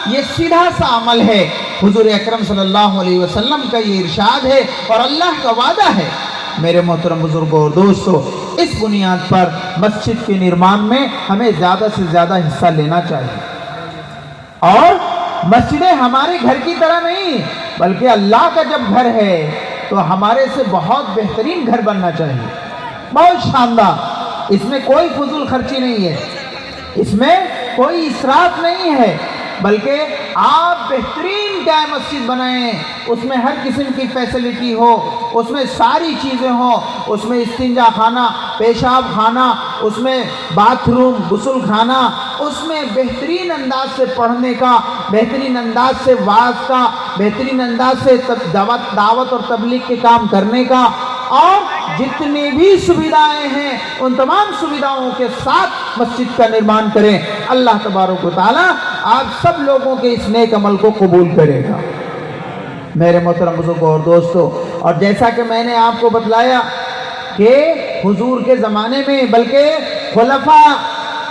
یہ سیدھا سا عمل ہے. حضور اکرم صلی اللہ علیہ وسلم کا یہ ارشاد ہے اور اللہ کا وعدہ ہے. میرے محترم بزرگوں اور دوستو، اس بنیاد پر مسجد کے نرمان میں ہمیں زیادہ سے زیادہ حصہ لینا چاہیے. اور مسجدیں ہمارے گھر کی طرح نہیں بلکہ اللہ کا جب گھر ہے تو ہمارے سے بہت بہترین گھر بننا چاہیے، بہت شاندار. اس میں کوئی فضول خرچی نہیں ہے، اس میں کوئی اسراف نہیں ہے، بلکہ آپ بہترین کیا مسجد بنائیں، اس میں ہر قسم کی فیسلٹی ہو، اس میں ساری چیزیں ہوں، اس میں استنجا خانہ، پیشاب خانہ، اس میں باتھ روم، غسل خانہ، اس میں بہترین انداز سے پڑھنے کا، بہترین انداز سے وعظ کا، بہترین انداز سے دعوت اور تبلیغ کے کام کرنے کا، اور جتنے بھی سویدھائیں ہیں ان تمام سویدھاؤں کے ساتھ مسجد کا نرمان کریں. اللہ تبارک و تعالی آپ سب لوگوں کے اس نیک عمل کو قبول کرے گا. میرے محترم بزرگوں اور دوستو، اور جیسا کہ میں نے آپ کو بتلایا کہ حضور کے زمانے میں بلکہ خلفاء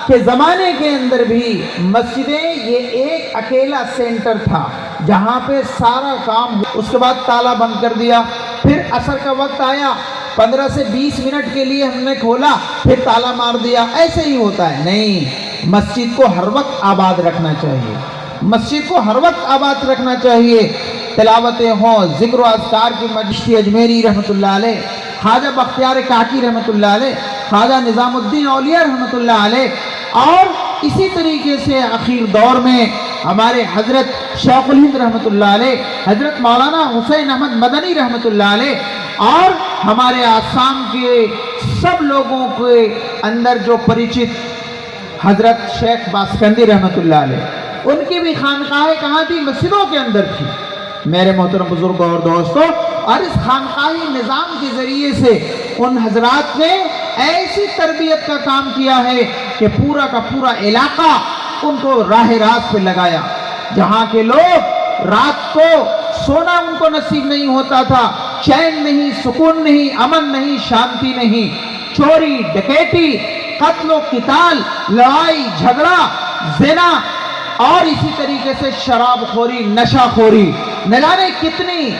کے زمانے کے اندر بھی مسجدیں یہ ایک اکیلا سینٹر تھا جہاں پہ سارا کام، اس کے بعد تالا بند کر دیا، پھر عصر کا وقت آیا، 15 سے 20 منٹ کے لیے ہم نے کھولا، پھر تالا مار دیا. ایسے ہی ہوتا ہے؟ نہیں، مسجد کو ہر وقت آباد رکھنا چاہیے، مسجد کو ہر وقت آباد رکھنا چاہیے. تلاوتیں ہوں، ذکر و اذکار کی مجلس. اجمیری رحمۃ اللہ علیہ، خواجہ بختیار کاکی رحمۃ اللہ علیہ، خواجہ نظام الدین اولیاء رحمۃ اللہ علیہ، اور اسی طریقے سے اخیر دور میں ہمارے حضرت شیخ الہند رحمۃ اللہ علیہ، حضرت مولانا حسین احمد مدنی رحمۃ اللہ علیہ، اور ہمارے آسام کے سب لوگوں کے اندر جو پریچت حضرت شیخ باسکندی رحمۃ اللہ علیہ، ان کی بھی خانقاہیں کہاں تھی؟ مسجدوں کے اندر تھی. میرے محترم بزرگوں اور دوستو، اور اس خانقاہی نظام کے ذریعے سے ان حضرات نے ایسی تربیت کا کام کیا ہے کہ پورا کا پورا علاقہ ان کو راہ راست پہ لگایا. جہاں کے لوگ رات کو سونا ان کو نصیب نہیں ہوتا تھا، چین نہیں، سکون نہیں، امن نہیں، شانتی نہیں، چوری ڈکیتی، قتل و قتال، لڑائی جھگڑا، زنا، اور اسی طریقے سے شراب خوری، نشہ خوری، نہ جانے کتنی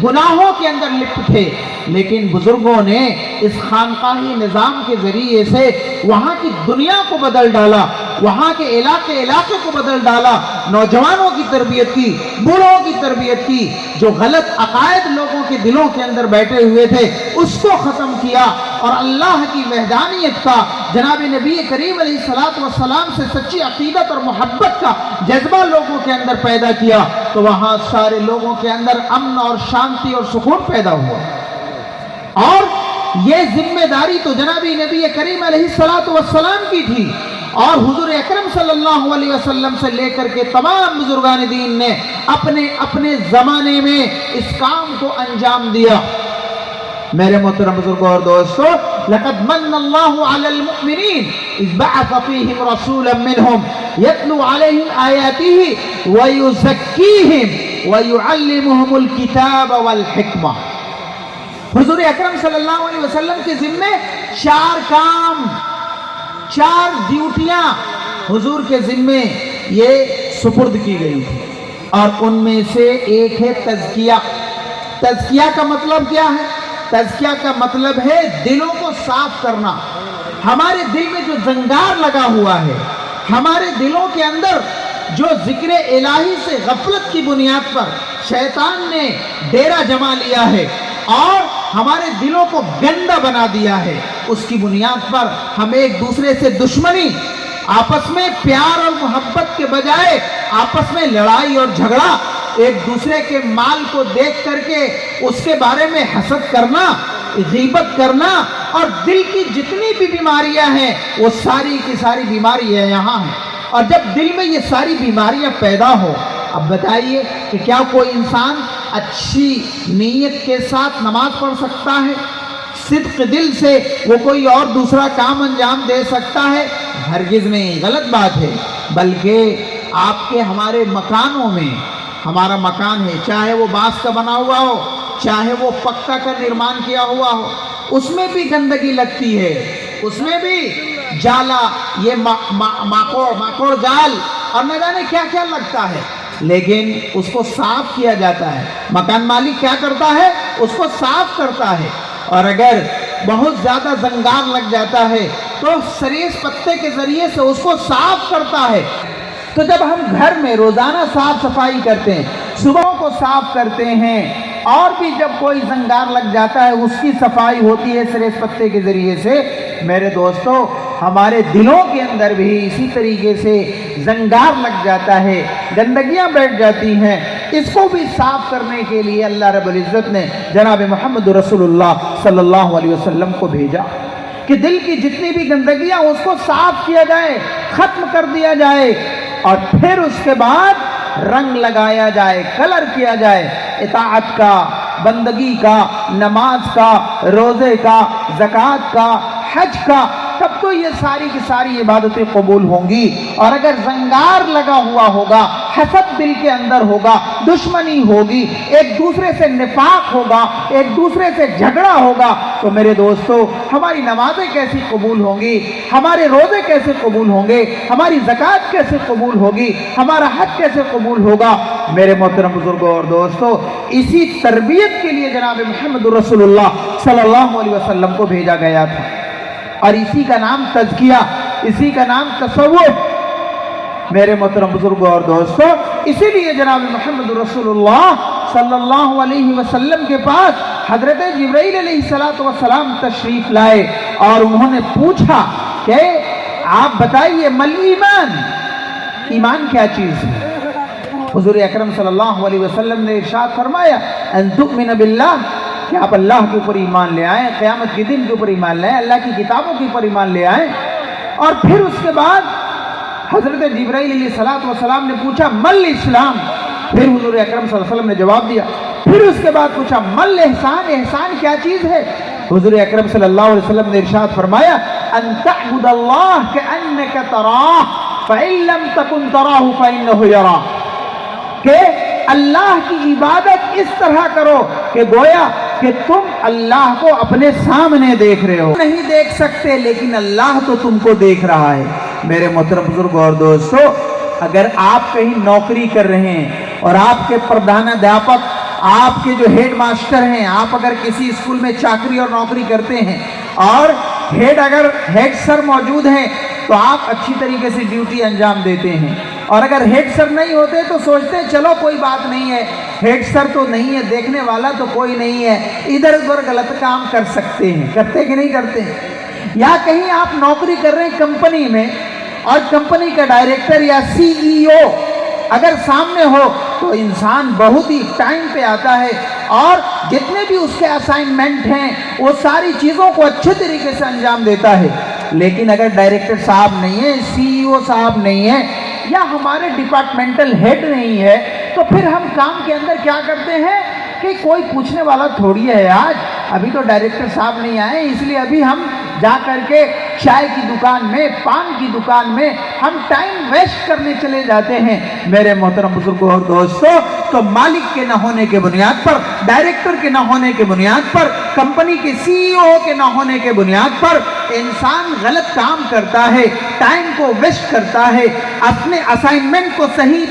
گناہوں کے اندر لپت تھے. لیکن بزرگوں نے اس خانقاہی نظام کے ذریعے سے وہاں کی دنیا کو بدل ڈالا، وہاں کے علاقے کو بدل ڈالا، نوجوانوں کی تربیت کی، بوڑھوں کی تربیت کی، جو غلط عقائد لوگوں کے دلوں کے اندر بیٹھے ہوئے تھے اس کو ختم کیا، اور اللہ کی وحدانیت کا، جناب نبی کریم علیہ السلام سے سچی عقیدت اور محبت کا جذبہ لوگوں کے اندر پیدا کیا. تو وہاں سارے لوگوں کے اندر امن اور شانتی اور سکون پیدا ہوا. اور یہ ذمہ داری تو جناب نبی کریم علیہ السلام کی تھی، اور حضور اکرم صلی اللہ علیہ وسلم سے لے کر کے تمام بزرگان دین نے اپنے اپنے زمانے میں اس کام کو انجام دیا. میرے محترم بزرگوں اور دوستو، لقد من اللہ علی المؤمنین اذ بعث فیہم رسولا منہم یتلو علیہم آیاتہ ویزکیہم ویعلمہم الکتاب والحکمہ. حضور اکرم صلی اللہ علیہ وسلم کے ذمے 4 کام، 4 ڈیوٹیاں حضور کے ذمے یہ سپرد کی گئی تھی، اور ان میں سے ایک ہے تزکیہ. تزکیہ کا مطلب کیا ہے؟ تزکیہ کا مطلب ہے دلوں کو صاف کرنا. ہمارے دل میں جو زنگار لگا ہوا ہے، ہمارے دلوں کے اندر جو ذکر الہی سے غفلت کی بنیاد پر شیطان نے ڈیرا جما لیا ہے اور ہمارے دلوں کو گندا بنا دیا ہے، اس کی بنیاد پر ہم ایک دوسرے سے دشمنی، آپس میں پیار اور محبت کے بجائے آپس میں لڑائی اور جھگڑا، ایک دوسرے کے مال کو دیکھ کر کے اس کے بارے میں حسد کرنا، غیبت کرنا، اور دل کی جتنی بھی بیماریاں ہیں وہ ساری کی ساری بیماریاں یہاں ہیں. اور جب دل میں یہ ساری بیماریاں پیدا ہو، اب بتائیے کہ کیا کوئی انسان اچھی نیت کے ساتھ نماز پڑھ سکتا ہے؟ صدق دل سے وہ کوئی اور دوسرا کام انجام دے سکتا ہے؟ ہرگز نہیں، غلط بات ہے. بلکہ آپ کے ہمارے مکانوں میں، ہمارا مکان ہے، چاہے وہ بانس کا بنا ہوا ہو، چاہے وہ پکا کا نرمان کیا ہوا ہو، اس میں بھی گندگی لگتی ہے، اس میں بھی جالا، یہ ماکوڑ جال اور نہ جانے کیا کیا لگتا ہے، لیکن اس کو صاف کیا جاتا ہے۔ مکان مالک کیا کرتا ہے؟ اس کو صاف کرتا ہے۔ اور اگر بہت زیادہ زنگار لگ جاتا ہے تو سریس پتے کے ذریعے سے اس کو صاف کرتا ہے۔ تو جب ہم گھر میں روزانہ صاف صفائی کرتے ہیں، صبح کو صاف کرتے ہیں، اور بھی جب کوئی زنگار لگ جاتا ہے اس کی صفائی ہوتی ہے سریس پتے کے ذریعے سے، میرے دوستو ہمارے دلوں کے اندر بھی اسی طریقے سے زنگار لگ جاتا ہے، گندگیاں بیٹھ جاتی ہیں۔ اس کو بھی صاف کرنے کے لیے اللہ رب العزت نے جناب محمد رسول اللہ صلی اللہ علیہ وسلم کو بھیجا کہ دل کی جتنی بھی گندگیاں اس کو صاف کیا جائے، ختم کر دیا جائے، اور پھر اس کے بعد رنگ لگایا جائے، کلر کیا جائے، اطاعت کا، بندگی کا، نماز کا، روزے کا، زکوٰۃ کا، حج کا، تب تو یہ ساری کی ساری عبادتیں قبول ہوں گی۔ اور اگر زنگار لگا ہوا ہوگا، حسد دل کے اندر ہوگا، دشمنی ہوگی، ایک دوسرے سے نفاق ہوگا، ایک دوسرے سے جھگڑا ہوگا، تو میرے دوستو ہماری نمازیں کیسی قبول ہوں گی، ہمارے روزے کیسے قبول ہوں گے، ہماری زکوٰۃ کیسے قبول ہوگی، ہمارا حج کیسے قبول ہوگا؟ میرے محترم بزرگوں اور دوستو، اسی تربیت کے لیے جناب محمد رسول اللہ صلی اللہ علیہ وسلم کو بھیجا گیا تھا، اور اسی کا نام تزکیہ، اسی کا نام تصوف۔ میرے محترم بزرگوں اور دوستو، اسی لیے جناب محمد رسول اللہ صلی اللہ علیہ وسلم کے پاس حضرت جبرائیل علیہ السلام تشریف لائے، اور انہوں نے پوچھا کہ آپ بتائیے مل ایمان، ایمان کیا چیز ہے؟ حضور اکرم صلی اللہ علیہ وسلم نے ارشاد فرمایا ان تؤمن باللہ، کہ آپ اللہ کے اوپر ایمان لے آئیں، قیامت کے دن کے اوپر ایمان لے آئیں، اللہ کی کتابوں کے اوپر ایمان لے آئیں۔ اور پھر اس کے بعد حضرت جبرائیل علیہ السلام نے پوچھا مل اسلام، پھر حضور اکرم صلی اللہ علیہ وسلم نے جواب دیا۔ پھر اس کے بعد پوچھا مل احسان، احسان کیا چیز ہے؟ حضور اکرم صلی اللہ علیہ وسلم نے ارشاد فرمایا ان تعبد اللہ کأنک تراہ فإن لم تکن تراہ فإنہ یراک، کہ اللہ کی عبادت اس طرح کرو کہ گویا کہ تم اللہ کو اپنے سامنے دیکھ رہے ہو، نہیں دیکھ سکتے لیکن اللہ تو تم کو دیکھ رہا ہے۔ میرے محترم بزرگوں اور دوستو، اگر آپ کہیں نوکری کر رہے ہیں اور آپ کے پردھان ادھیاپک، آپ کے جو ہیڈ ماسٹر ہیں، آپ اگر کسی اسکول میں چاکری اور نوکری کرتے ہیں اور اگر ہیڈ سر موجود ہیں تو آپ اچھی طریقے سے ڈیوٹی انجام دیتے ہیں، اور اگر ہیڈ سر نہیں ہوتے تو سوچتے ہیں چلو کوئی بات نہیں ہے، ہیڈ سر تو نہیں ہے، دیکھنے والا تو کوئی نہیں ہے، ادھر ادھر غلط کام کر سکتے ہیں، کرتے کہ نہیں کرتے ہیں؟ یا کہیں آپ نوکری کر رہے ہیں کمپنی میں، اور کمپنی کا ڈائریکٹر یا CEO اگر سامنے ہو تو انسان بہت ہی ٹائم پہ آتا ہے، اور جتنے بھی اس کے اسائنمنٹ ہیں وہ ساری چیزوں کو اچھے طریقے سے انجام دیتا ہے۔ لیکن اگر ڈائریکٹر صاحب نہیں ہے، CEO صاحب نہیں ہے، یا ہمارے ڈپارٹمنٹل ہیڈ نہیں ہے، تو پھر ہم کام کے اندر کیا کرتے ہیں کہ کوئی پوچھنے والا تھوڑی ہے، آج ابھی تو ڈائریکٹر صاحب نہیں آئے، اس لیے ابھی ہم جا کر کے چائے کی دکان میں، پان کی دکان میں ہم ٹائم ویسٹ کرنے چلے جاتے ہیں۔ میرے محترم بزرگوں اور دوستو، تو مالک کے نہ ہونے کے بنیاد پر، ڈائریکٹر کے نہ ہونے کے بنیاد پر، کمپنی کے CEO کے نہ ہونے کے بنیاد پر انسان غلط کام کرتا ہے، ٹائم کو ویسٹ کرتا ہے، اپنے اسائنمنٹ کو صحیح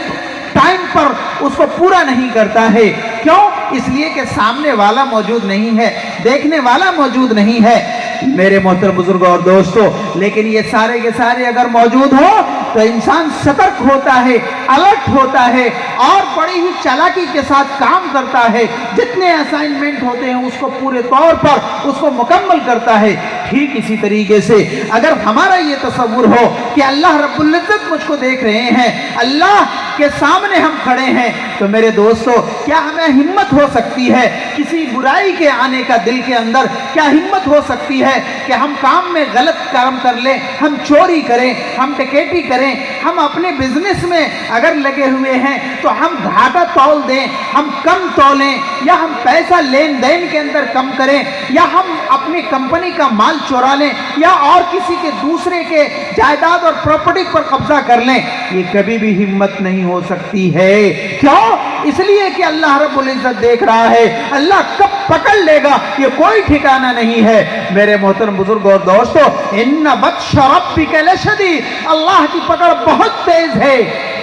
ٹائم پر اس کو پورا نہیں کرتا ہے۔ کیوں؟ اس لیے کہ سامنے والا موجود نہیں ہے، دیکھنے والا موجود نہیں ہے۔ میرے محترم بزرگوں اور دوستو، لیکن یہ سارے کے سارے اگر موجود ہو تو انسان سترک ہوتا ہے، الرٹ ہوتا ہے، اور بڑی ہی چالاکی کے ساتھ کام کرتا ہے، جتنے اسائنمنٹ ہوتے ہیں اس کو پورے طور پر اس کو مکمل کرتا ہے۔ ٹھیک اسی طریقے سے اگر ہمارا یہ تصور ہو کہ اللہ رب العزت مجھ کو دیکھ رہے ہیں، اللہ کے سامنے ہم کھڑے ہیں، تو میرے دوستو کیا ہمیں ہمت ہو سکتی ہے کسی برائی کے آنے کا؟ دل کے اندر کیا ہمت ہو سکتی ہے کہ ہم کام میں غلط کام کر لیں، ہم چوری کریں، ہم ڈکیتی کریں، ہم اپنے بزنس میں اگر لگے ہوئے ہیں تو ہم گھاٹا تول دیں، ہم کم تولیں، یا ہم پیسہ لین دین کے اندر کم کریں، یا ہم اپنی کمپنی کا مال چورا لیں، یا اور کسی کے دوسرے کے جائیداد اور پراپرٹی پر قبضہ کر لیں؟ یہ کبھی بھی ہمت نہیں ہو سکتی ہے۔ کیوں؟ اس لیے کہ اللہ رب العزت دیکھ رہا ہے، اللہ کب پکڑ لے گا یہ کوئی ٹھکانہ نہیں ہے۔ میرے محترم بزرگوں اور دوستو، ان بطش ربک لشدید، اللہ کی پکڑ بہت تیز ہے۔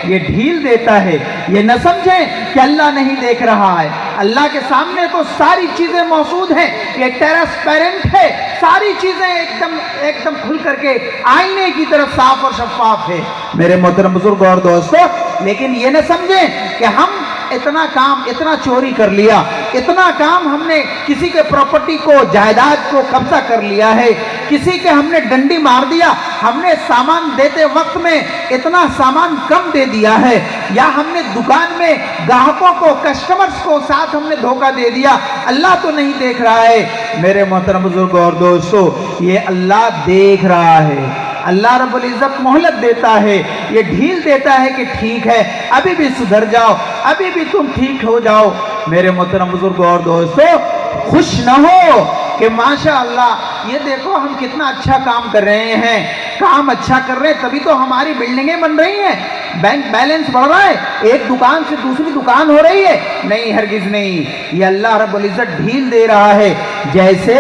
یہ ڈھیل دیتا ہے. یہ نہ سمجھیں کہ اللہ نہیں دیکھ رہا ہے. اللہ کے سامنے تو ساری چیزیں موجود ہیں. یہ ٹرانسپیرنٹ ہے, ساری چیزیں ایک دم کھل کر کے آئینے کی طرف صاف اور شفاف ہے میرے محترم بزرگ اور دوستو. لیکن یہ نہ سمجھیں کہ ہم اتنا چوری کر لیا, اتنا کام ہم نے کسی کے پراپرٹی کو, جائیداد کو قبضہ کر لیا ہے, کسی کے ہم نے ڈنڈی مار دیا, ہم نے سامان دیتے وقت میں اتنا سامان کم دے دیا ہے, یا ہم نے دکان میں گاہکوں کو, کسٹمرز کو ساتھ ہم نے دھوکہ دے دیا, اللہ تو نہیں دیکھ رہا ہے. میرے محترم بزرگ اور دوستو, یہ اللہ دیکھ رہا ہے. اللہ رب العزت مہلت دیتا ہے, یہ ڈھیل دیتا ہے کہ ٹھیک ہے, ابھی بھی سدھر جاؤ, ابھی بھی تم ٹھیک ہو جاؤ. میرے محترم بزرگ اور دوستو, خوش نہ ہو کہ ماشاءاللہ یہ دیکھو ہم کتنا اچھا کام کر رہے ہیں, کام اچھا کر رہے ہیں تبھی تو ہماری بلڈنگیں بن رہی ہیں, بینک بیلنس بڑھ رہا ہے, ایک دکان سے دوسری دکان ہو رہی ہے. نہیں, ہرگز نہیں. یہ اللہ رب العزت ڈھیل دے رہا ہے. جیسے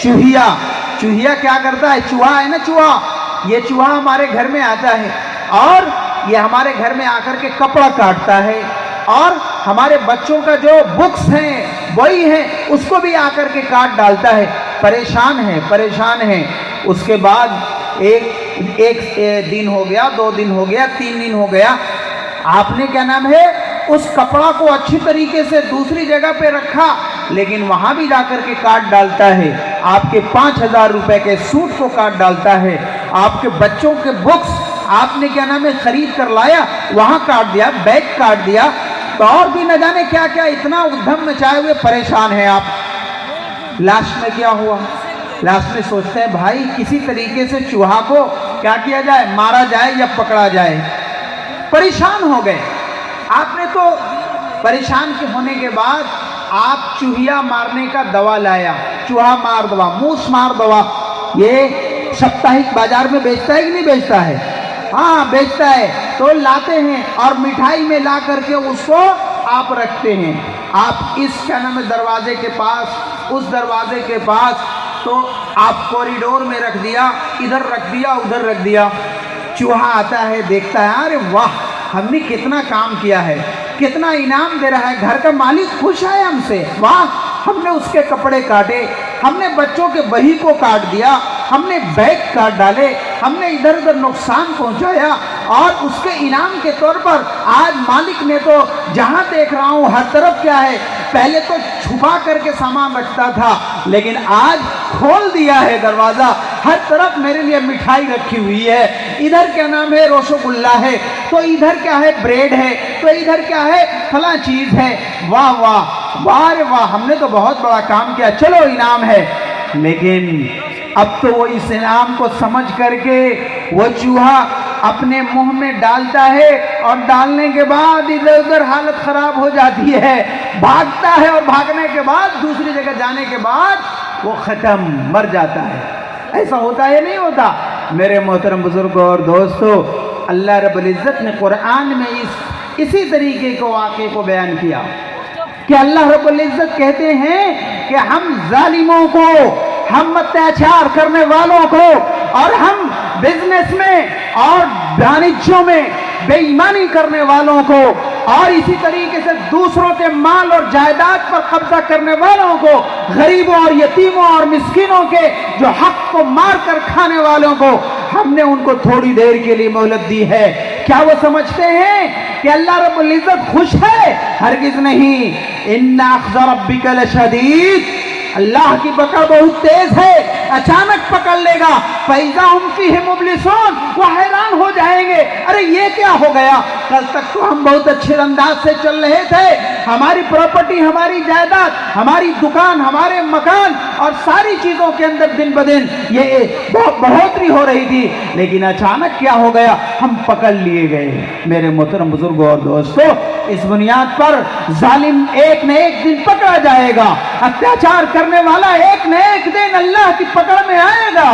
چوہیا کیا کرتا ہے, چوہا ہے نا, چوہا, یہ چوہا ہمارے گھر میں آتا ہے اور یہ ہمارے گھر میں آ کر کے کپڑا کاٹتا ہے, اور ہمارے بچوں کا جو بکس ہیں وہی ہیں اس کو بھی آ کر کے کاٹ ڈالتا ہے. پریشان ہے. اس کے بعد ایک دن ہو گیا, 2 دن ہو گیا, 3 دن ہو گیا, آپ نے کیا نام ہے اس کپڑا کو اچھی طریقے سے دوسری جگہ پہ رکھا, لیکن وہاں بھی جا کر کے کاٹ ڈالتا ہے. آپ کے 5000 روپے کے سوٹ کو کاٹ ڈالتا ہے. آپ کے بچوں کے بکس آپ نے کیا نام ہے خرید کر لایا, وہاں کاٹ دیا, بیگ کاٹ دیا, اور بھی نہ جانے کیا کیا, اتنا ادھم مچائے ہوئے پریشان ہیں آپ. لاسٹ میں کیا ہوا, لاسٹ میں سوچتے ہیں بھائی کسی طریقے سے چوہا کو کیا کیا جائے, مارا جائے یا پکڑا جائے. پریشان ہو گئے. آپ نے تو پریشان کے ہونے کے بعد آپ چوہیا مارنے کا دوا لایا, چوہا مار دوا, موس مار دوا. یہ سپتاہک بازار میں بیچتا ہے کہ نہیں بیچتا ہے؟ ہاں بیچتا ہے. تو لاتے ہیں اور مٹھائی میں لا کر کے اس کو آپ رکھتے ہیں. آپ اس کیا نام ہے دروازے کے پاس, اس دروازے کے پاس, تو آپ کوریڈور میں رکھ دیا, ادھر رکھ دیا, ادھر رکھ دیا. چوہا آتا ہے, دیکھتا ہے, ارے واہ ہم نے کتنا کام کیا ہے, کتنا انعام دے رہا ہے, گھر کا مالک خوش ہے ہم سے, واہ ہم نے اس کے کپڑے کاٹے, ہم نے بچوں کے بہی کو کاٹ دیا, ہم نے بیگ کاٹ ڈالے, ہم نے ادھر ادھر نقصان پہنچایا, اور اس کے انعام کے طور پر آج مالک نے تو جہاں دیکھ رہا ہوں ہر طرف کیا ہے, پہلے تو چھپا کر کے سامان رکھتا تھا, لیکن آج کھول دیا ہے دروازہ, ہر طرف میرے لیے مٹھائی رکھی ہوئی ہے, ادھر کیا نام ہے رسو گلہ ہے, تو ادھر کیا ہے بریڈ ہے, تو ادھر کیا ہے فلاں چیز ہے. واہ واہ واہ واہ, ہم نے تو بہت بڑا کام کیا, چلو انعام ہے. لیکن اب تو وہ اس انعام کو سمجھ کر کے وہ چوہا اپنے منہ میں ڈالتا ہے, اور ڈالنے کے بعد ادھر ادھر حالت خراب ہو جاتی ہے, بھاگتا ہے, اور بھاگنے کے بعد دوسری جگہ جانے کے بعد وہ ختم, مر جاتا ہے. ایسا ہوتا ہے نہیں ہوتا؟ میرے محترم بزرگوں اور دوستو, اللہ رب العزت نے قرآن میں اسی طریقے کو واقعے کو بیان کیا کہ اللہ رب العزت کہتے ہیں کہ ہم ظالموں کو, ہم اتیاچار کرنے والوں کو, اور ہم بزنس میں اور وانجوں میں بے ایمانی کرنے والوں کو, اور اسی طریقے سے دوسروں کے مال اور جائیداد پر قبضہ کرنے والوں کو, غریبوں اور یتیموں اور مسکینوں کے جو حق کو مار کر کھانے والوں کو, ہم نے ان کو تھوڑی دیر کے لیے مہلت دی ہے. کیا وہ سمجھتے ہیں کہ اللہ رب العزت خوش ہے؟ ہرگز نہیں. ان اخذ ربک لشدید, اللہ کی پکڑ بہت تیز ہے, اچانک پکڑ لے گا. فَإِذَا هُمْ فِيهِ مُبْلِسُونَ, وہ حیران ہو جائیں گے, ارے یہ کیا ہو گیا, کل تک تو ہم بہت اچھے انداز سے چل رہے تھے, ہماری پراپرٹی, ہماری جائیداد, ہماری دکان, ہمارے مکان اور ساری چیزوں کے اندر دن بدن یہ بڑھوتری ہو رہی تھی, لیکن اچانک کیا ہو گیا, ہم پکڑ لیے گئے. میرے محترم بزرگوں اور دوستو, اس بنیاد پر ظالم ایک نہ ایک دن پکڑا جائے گا, اتیاچار کرنے والا ایک نہ ایک دن اللہ کی پکڑ میں آئے گا.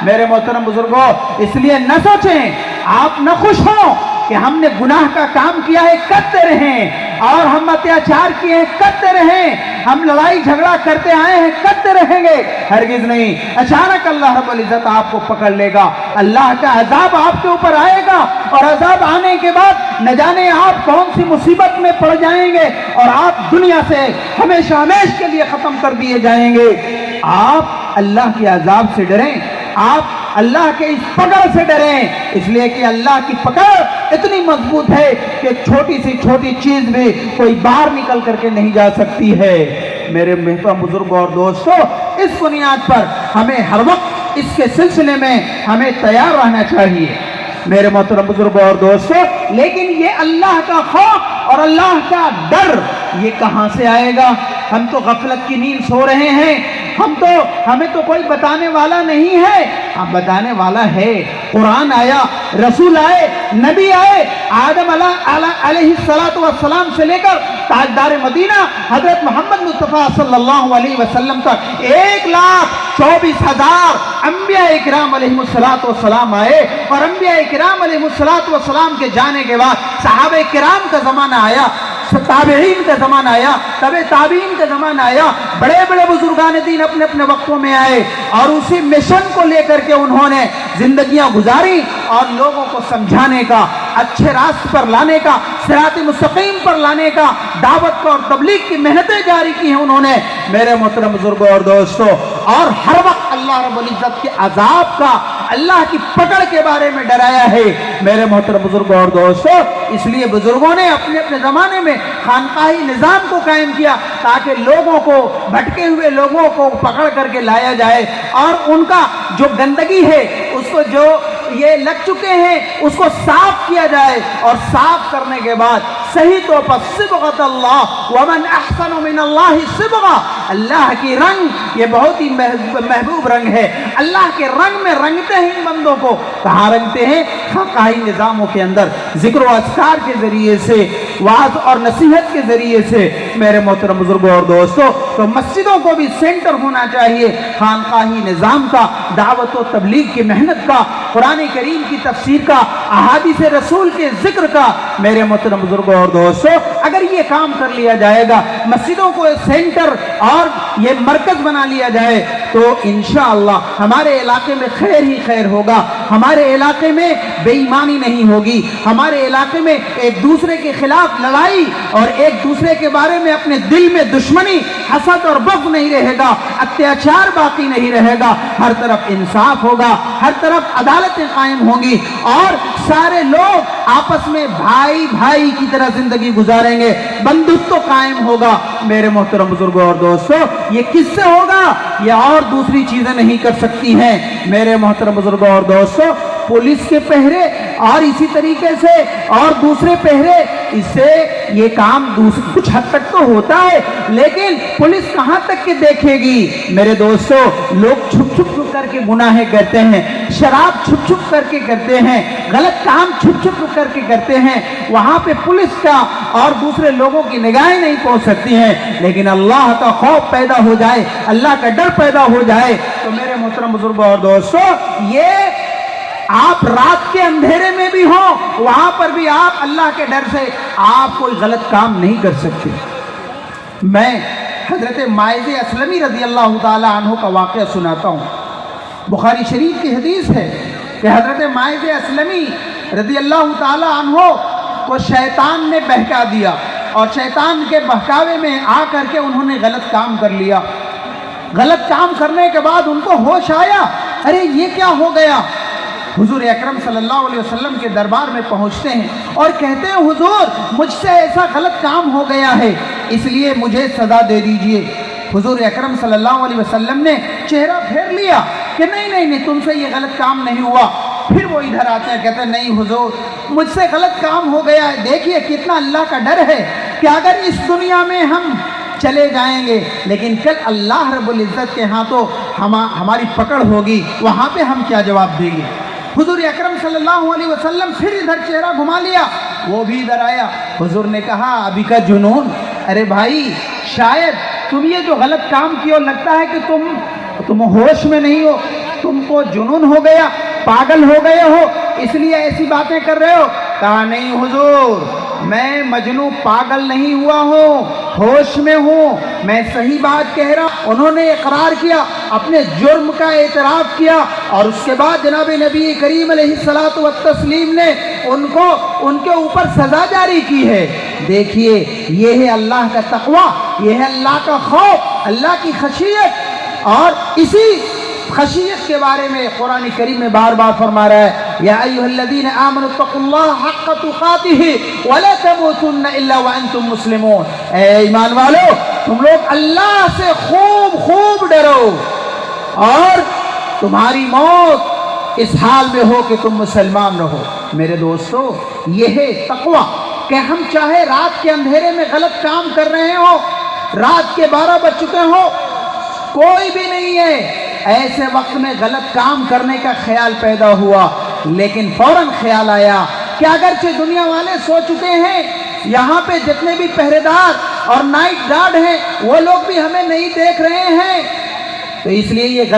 میرے محترم بزرگوں, اس لیے نہ سوچیں, آپ نہ خوش ہوں کہ کہ ہم نے گناہ کا کام کیا ہے کرتے رہیں، اور ہم اتیاچار کیے ہیں کرتے رہیں، ہم لڑائی جھگڑا کرتے آئے ہیں کرتے رہیں گے، ہرگز نہیں اچانک اللہ رب العزت آپ کو پکڑ لے گا، اللہ کا عذاب آپ کے اوپر آئے گا، اور عذاب آنے کے بعد نہ جانے آپ کون سی مصیبت میں پڑ جائیں گے اور آپ دنیا سے ہمیشہ ہمیشہ کے لیے ختم کر دیے جائیں گے۔ آپ اللہ کے عذاب سے ڈریں، آپ اللہ کے اس پکڑ سے ڈریں، اس لیے کہ اللہ کی پکڑ اتنی مضبوط ہے کہ چھوٹی سی چھوٹی چیز بھی کوئی باہر نکل کر کے نہیں جا سکتی ہے۔ میرے محترم بزرگوں اور دوستوں، اس بنیاد پر ہمیں ہر وقت اس کے سلسلے میں ہمیں تیار رہنا چاہیے میرے محترم بزرگوں اور دوستوں۔ لیکن یہ اللہ کا خوف اور اللہ کا ڈر یہ کہاں سے آئے گا؟ ہم تو غفلت کی نیند سو رہے ہیں، ہمیں تو کوئی بتانے والا نہیں ہے۔ اب بتانے والا ہے، قرآن آیا، رسول آئے، نبی آئے، آدم علیہ السلام سے لے کر تاجدار مدینہ حضرت محمد مصطفیٰ صلی اللہ علیہ وسلم تک 1,24,000 انبیاء اکرام علیہ السلام آئے، اور انبیاء اکرام علیہ السلام کے جانے کے بعد صحابہ کرام کا زمانہ آیا، تابعین کا زمانہ آیا، تابعین کا زمانہ آیا، بڑے بڑے بزرگان دین اپنے اپنے وقتوں میں آئے، اور اسی مشن کو لے کر کے انہوں نے زندگیاں گزاری اور لوگوں کو سمجھانے کا، اچھے راست پر لانے کا، صراط مستقیم پر لانے کا، دعوت اور تبلیغ کی محنتیں جاری کی ہیں انہوں نے میرے محترم بزرگوں اور دوستوں۔ اور ہر وقت اللہ رب العزت کے عذاب کا، اللہ کی پکڑ کے بارے میں ڈرایا ہے میرے محترم بزرگوں اور دوستوں۔ اس لیے بزرگوں نے اپنے اپنے زمانے میں خانقاہی نظام کو قائم کیا تاکہ لوگوں کو، بھٹکے ہوئے لوگوں کو پکڑ کر کے لایا جائے، اور ان کا جو گندگی ہے، اس کو جو یہ لگ چکے ہیں، اس کو صاف کیا جائے، اور صاف کرنے کے بعد صحیح طور پر صبغۃ اللہ ومن احسن من اللہ صبغہ، اللہ کی رنگ یہ بہت ہی محبوب رنگ ہے، اللہ کے رنگ میں رنگتے ہیں ان بندوں کو، کہاں رنگتے ہیں؟ خانقاہی نظاموں کے اندر، ذکر و اذکار کے ذریعے سے، وعظ اور نصیحت کے ذریعے سے میرے محترم بزرگوں اور دوستوں۔ تو مسجدوں کو بھی سینٹر ہونا چاہیے خانقاہی نظام کا، دعوت و تبلیغ کی محنت کا، قرآن کریم کی تفسیر کا، احادیث رسول کے ذکر کا میرے محترم بزرگوں اور دوستوں۔ اگر یہ کام کر لیا جائے گا، مسجدوں کو سینٹر اور یہ مرکز بنا لیا جائے، تو انشاءاللہ ہمارے علاقے میں خیر ہی خیر ہوگا، ہمارے علاقے میں بے ایمانی نہیں ہوگی، ہمارے علاقے میں ایک دوسرے کے خلاف لڑائی اور ایک دوسرے کے بارے میں اپنے دل میں دشمنی، حسد اور بغض نہیں رہے گا، اتیاچار باقی نہیں رہے گا، ہر طرف انصاف ہوگا، ہر طرف عدالتیں قائم ہوں گی، اور سارے لوگ آپس میں بھائی بھائی کی طرح زندگی گزاریں گے، بندھتو قائم ہوگا میرے محترم بزرگوں اور دوستوں۔ یہ کس سے ہوگا؟ یہ اور دوسری چیزیں نہیں کر سکتی ہیں میرے محترم بزرگوں اور دوستوں۔ پولیس کے پہرے اور اسی طریقے سے اور دوسرے پہرے، اس سے یہ کام کچھ حد تک تو ہوتا ہے، لیکن پولیس کہاں تک کے دیکھے گی میرے دوستو؟ لوگ چھپ چھپ کر کے گناہیں کرتے ہیں، شراب چھپ چھپ کر کے کرتے ہیں، غلط کام چھپ چھپ کر کے کرتے ہیں، وہاں پہ پولیس کا اور دوسرے لوگوں کی نگاہیں نہیں پہنچ سکتی ہیں، لیکن اللہ کا خوف پیدا ہو جائے، اللہ کا ڈر پیدا ہو جائے، تو میرے محترم بزرگوں اور دوستو، یہ آپ رات کے اندھیرے میں بھی ہوں، وہاں پر بھی آپ اللہ کے ڈر سے آپ کوئی غلط کام نہیں کر سکتے۔ میں حضرت ماعز اسلمی رضی اللہ تعالی عنہ کا واقعہ سناتا ہوں۔ بخاری شریف کی حدیث ہے کہ حضرت ماعز اسلمی رضی اللہ تعالی عنہ کو شیطان نے بہکا دیا، اور شیطان کے بہکاوے میں آ کر کے انہوں نے غلط کام کر لیا۔ غلط کام کرنے کے بعد ان کو ہوش آیا، ارے یہ کیا ہو گیا؟ حضور اکرم صلی اللہ علیہ وسلم کے دربار میں پہنچتے ہیں اور کہتے ہیں حضور مجھ سے ایسا غلط کام ہو گیا ہے، اس لیے مجھے سزا دے دیجئے۔ حضور اکرم صلی اللہ علیہ وسلم نے چہرہ پھیر لیا کہ نہیں تم سے یہ غلط کام نہیں ہوا۔ پھر وہ ادھر آتے ہیں، کہتے ہیں نہیں حضور مجھ سے غلط کام ہو گیا ہے۔ دیکھیے کتنا اللہ کا ڈر ہے کہ اگر اس دنیا میں ہم چلے جائیں گے، لیکن کل اللہ رب العزت کے ہاں تو ہماری پکڑ ہوگی، وہاں پہ ہم کیا جواب دیں گے؟ حضور اکرم صلی اللہ علیہ وسلم پھر ادھر چہرہ گھما لیا، وہ بھی ادھر آیا۔ حضور نے کہا ابھی کا جنون، ارے بھائی شاید تم یہ جو غلط کام کیا لگتا ہے کہ تم ہوش میں نہیں ہو، تم کو جنون ہو گیا، پاگل ہو گئے ہو، اس لیے ایسی باتیں کر رہے ہو۔ کہا نہیں حضور، میں مجنوں پاگل نہیں ہوا ہوں، ہوش میں ہوں، میں صحیح بات کہہ رہا ہوں۔ انہوں نے اقرار کیا، اپنے جرم کا اعتراف کیا، اور اس کے بعد جناب نبی کریم علیہ الصلوۃ والتسلیم نے ان کے اوپر سزا جاری کی ہے۔ دیکھیے یہ ہے اللہ کا تقوی، یہ ہے اللہ کا خوف، اللہ کی خشیت۔ اور اسی خشیت کے بارے میں قرآن کریم میں بار بار فرما رہا ہے، یا ایھا الذین آمنوا اتقوا اللہ حق تقاتہ ولا تموتن الا وانتم مسلمون۔ اے ایمان والو، تم لوگ اللہ سے خوب ڈرو، اور تمہاری موت اس حال میں ہو کہ تم مسلمان رہو۔ میرے دوستو، یہ ہے تقوی کہ ہم چاہے رات کے اندھیرے میں غلط کام کر رہے ہو، رات کے 12 بج چکے ہو، کوئی بھی نہیں ہے، ایسے وقت میں غلط کام کرنے کا خیال پیدا ہوا، لیکن فوراً خیال آیا کہ اگرچہ دنیا والے سو چکے ہیں، یہاں پہ جتنے بھی پہرے دار اور نائٹ گارڈ ہیں وہ لوگ بھی ہمیں نہیں دیکھ رہے ہیں، تو اس لیے یہ